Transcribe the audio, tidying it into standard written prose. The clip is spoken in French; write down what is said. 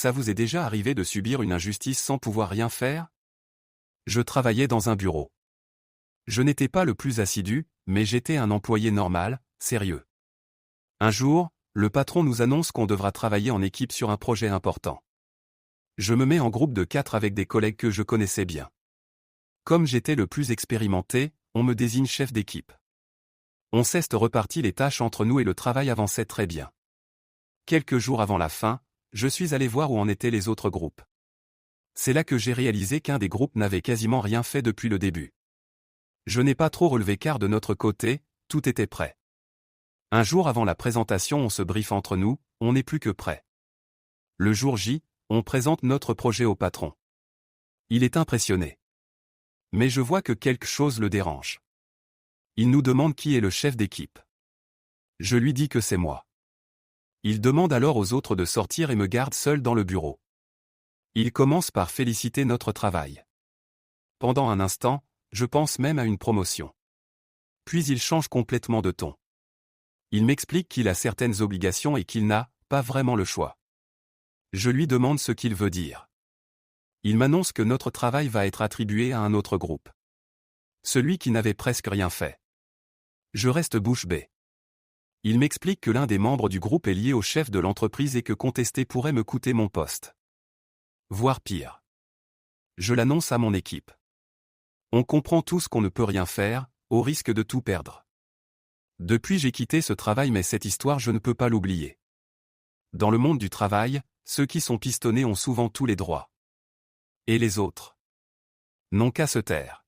Ça vous est déjà arrivé de subir une injustice sans pouvoir rien faire? Je travaillais dans un bureau. Je n'étais pas le plus assidu, mais j'étais un employé normal, sérieux. Un jour, le patron nous annonce qu'on devra travailler en équipe sur un projet important. Je me mets en groupe de 4 avec des collègues que je connaissais bien. Comme j'étais le plus expérimenté, on me désigne chef d'équipe. On s'est reparti les tâches entre nous et le travail avançait très bien. Quelques jours avant la fin, je suis allé voir où en étaient les autres groupes. C'est là que j'ai réalisé qu'un des groupes n'avait quasiment rien fait depuis le début. Je n'ai pas trop relevé car de notre côté, tout était prêt. Un jour avant la présentation, on se briefe entre nous, on n'est plus que prêt. Le jour J, on présente notre projet au patron. Il est impressionné. Mais je vois que quelque chose le dérange. Il nous demande qui est le chef d'équipe. Je lui dis que c'est moi. Il demande alors aux autres de sortir et me garde seul dans le bureau. Il commence par féliciter notre travail. Pendant un instant, je pense même à une promotion. Puis il change complètement de ton. Il m'explique qu'il a certaines obligations et qu'il n'a pas vraiment le choix. Je lui demande ce qu'il veut dire. Il m'annonce que notre travail va être attribué à un autre groupe. Celui qui n'avait presque rien fait. Je reste bouche bée. Il m'explique que l'un des membres du groupe est lié au chef de l'entreprise et que contester pourrait me coûter mon poste. Voire pire. Je l'annonce à mon équipe. On comprend tous qu'on ne peut rien faire, au risque de tout perdre. Depuis j'ai quitté ce travail mais cette histoire je ne peux pas l'oublier. Dans le monde du travail, ceux qui sont pistonnés ont souvent tous les droits. Et les autres n'ont qu'à se taire.